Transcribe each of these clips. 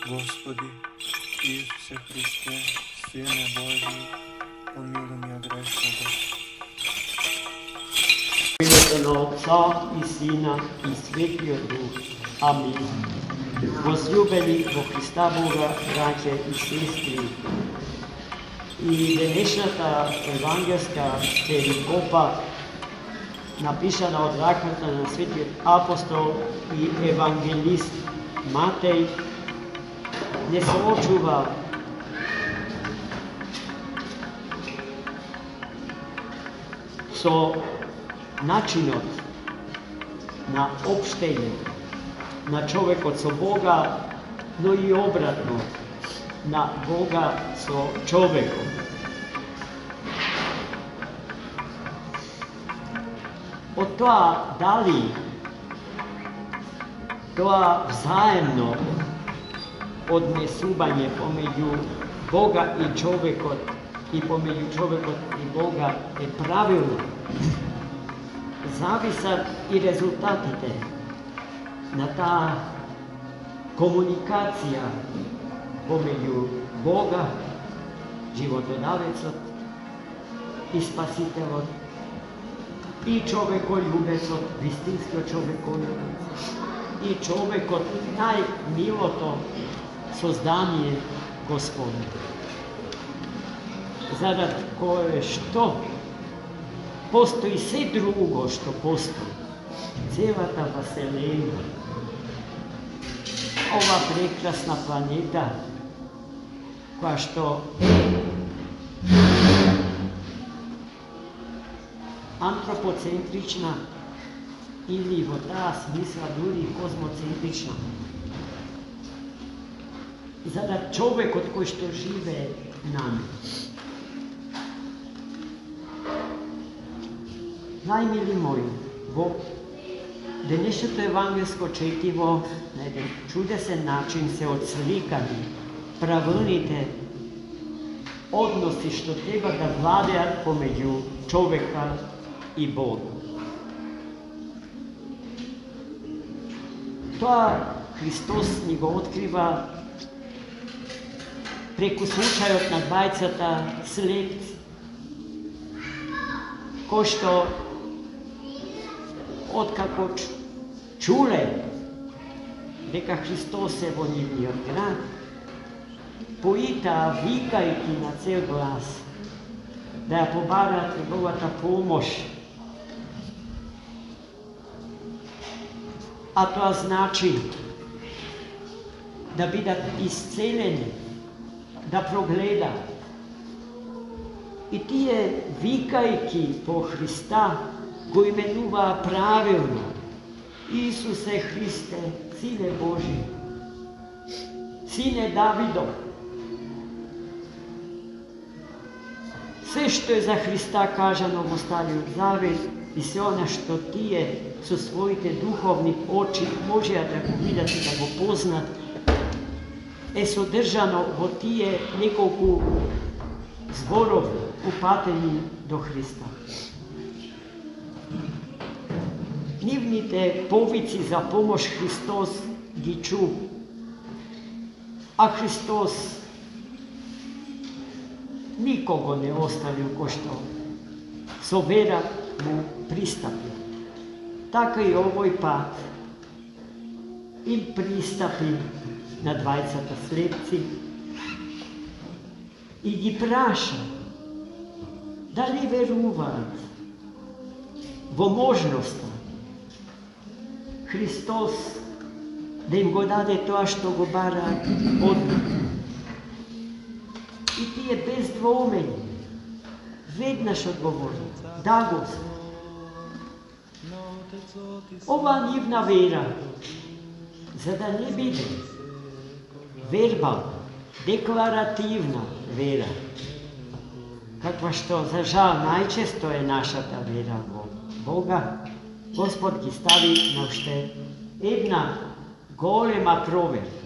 Господи, Исусе Христе, Сине Божий, помилуй меня грешного. U ime Otca i Sina i Svetio Duh. Amin. Возлюбени во Христа Бога, браќа и сестри, и денешната евангелска перикопа, напишана од раката на светиот апостол и евангелист Матеј, не соочува со начинот на општење на човекот со Бога, но и обратно, на Бога со човекот. Од тоа дали тоа взаемно однесување помеѓу Бога и човекот и помеѓу човекот и Бога е правилно, зависат и резултатите на таа комуникација помеѓу Бога, животодавецот и Спасителот, и човекољубецот, вистинскиот човекољубец, и човекот, најмилото создание Господне. Зарад кое што постои се друго што постои, целата Вселена, ова прекрасна планета, која што е антропоцентрична или во таа смисла дури космоцентрична. Зарад човекот кој што живее нами. Најмили мои, во денешното евангелско четиво на еден чудесен начин се отсликани правилните односи што треба да владеат помеѓу човека и Бога. Тоа Христос ни го открива преку случајот на двајцата слепци, кои што откако чуле дека Христос е во нивниот град, поитаа викајќи на цел глас да ја побараат неговата помош. А тоа значи да бидат исцелени, да прогледаат. И тие викајќи по Христа го именуваа правилно: Исусе Христе, Сине Божи, Сине Давидов. Се што е за Христа кажано во Стариот Завет и се она што тие со своите духовни очи можеа да го видат и да го познат, е содржано во тие неколку зборови упатени до Христа. Нивните повици за помош Христос ги чу, а Христос никого не оставил кој што со вера му пристапи. Така и овој пат им пристапи на двајцата слепци и ги праша дали веруваат во можноста Христос да им го даде тоа што го бараат од нив. И тие без двоумење веднаш одговори: да, Господ. Ова нивна вера, за да не биде вербална, декларативна вера, каква што за жал најчесто е нашата вера во Бога, Господ ги стави на уште една голема проверка.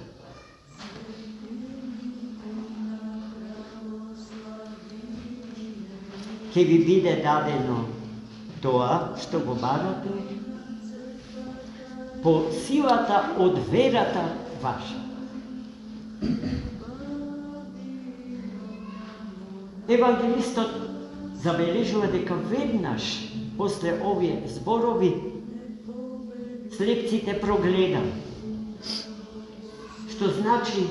Ке ви биде дадено тоа што го барате по силата од верата ваша. Evangelistot zabeležuje, дека веднаш после овие зборови слепците прогледа. Што значи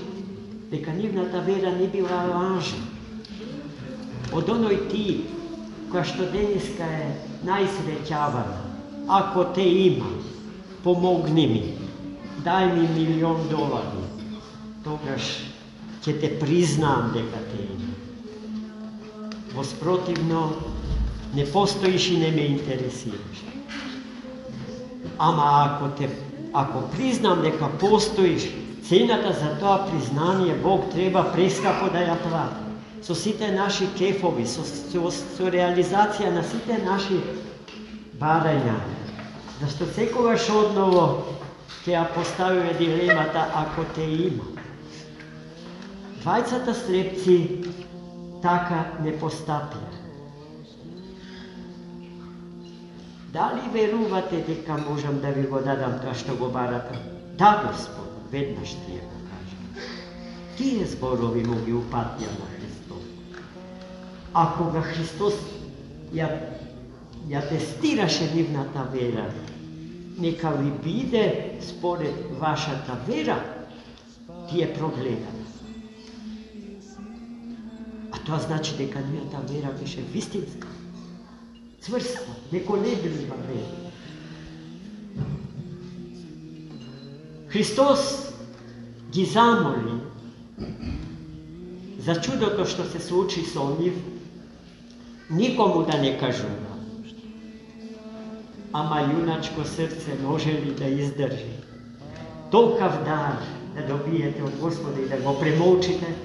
дека нивната вера не била лажна. Од оној тип, која што денеска е најсреќавана. Ако те има, помогни ми, дај ми $1.000.000, тогаш ќе те признам дека те има. Воспротивно, не постоиш и не ме интересираш. Ама ако признам дека постоиш, цената за тоа признание Бог треба прескапо да ја плати. Со сите наши кефови, со реализација на сите наши барања. Зашто секогаш одново ќе ја поставиме дилемата ако те има. Двајцата слепци така не постапија. Дали верувате дека можам да ви го дадам тоа што го барате? Да, Господ, веднаш тие го кажа. Тие зборови му ги упатија на Христос. А кога Христос ја тестираше нивната вера, нека ви биде според вашата вера, тие прогледа. А тоа значи дека нивната вера беше вистинска, цврста, неколеблива вера. Христос ги замоли за чудото што се случи со нив, никому да не кажува. Ама јуначко срце може ли да издржи толкав дар да добиете од Господа и да го премолчите?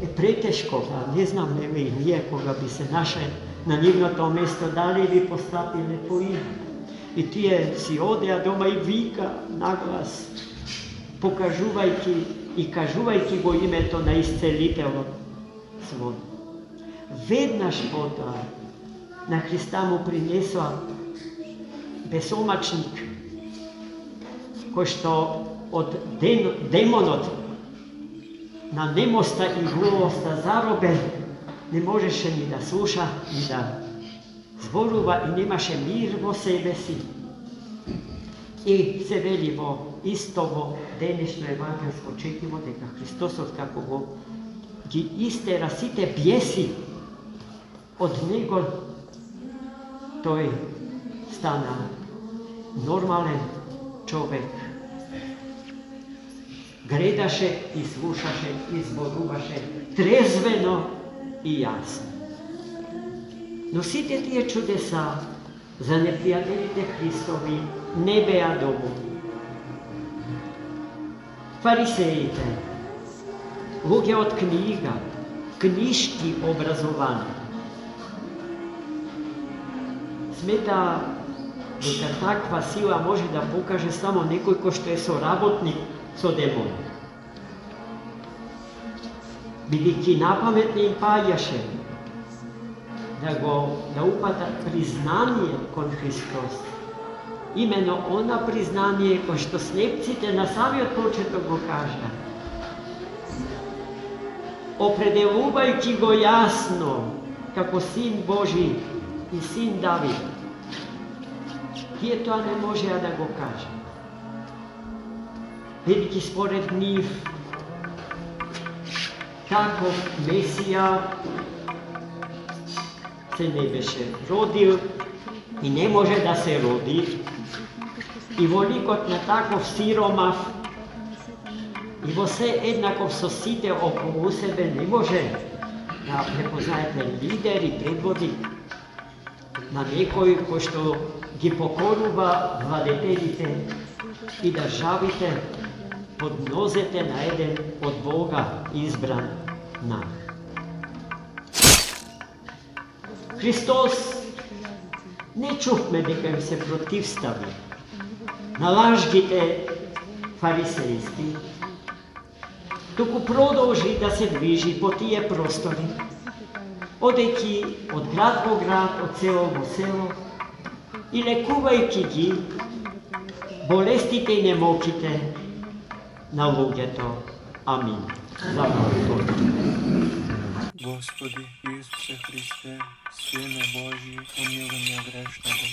Е претешко, не знам, еве и ние кога би се нашли на нивното место, дали би постапиле по име. И тие си одеа дома и вика наглас, покажувајќи и кажувајќи го името на Исцелителот свој. Веднаш потоа на Христа му принесоа бесомачник, кој што од демонот на немоста и глувоста заробен, не можеше ни да слуша, ни да зборува и немаше мир во себе си. И се вели во истово денешно евангелско четиво дека Христосот како го ги истера сите бјеси од него, тој стана нормален човек. Гледаше и слушаше и зборуваше трезвено и јасно. Но сите тие чудеса за непријателите Христови не беа доволни. Фарисеите, луѓе од книга, книшки образовани, сметаа дека таква сила може да покаже само некој кој што е соработник со демонот. Бидејќи напаметно им паѓаше да упатат признание кон Христос. Имено она признание кој што слепците на самиот почеток го кажа. Определувајќи го јасно како Син Божи и Син Давид. Тие тоа не можеа да го кажа. Бидејќи според нив таков Месија се не беше родил и не може да се роди, и во ликот на таков сиромав и во се еднаков со сите околу себе не може да препознаете лидер и предводник на некој кој што ги покорува владетелите и државите под нозете на еден од Бога избран народ. Христос не чувме дека им се противстави на лажгите фарисејски, туку продолжи да се движи по тие простори, одејќи од град во град, од село во село и лекувајќи ги болестите и немоките на луѓето Amin. Zapravo to. Господи Ісусе Христе, Сине Божий, помилуй мене грешного.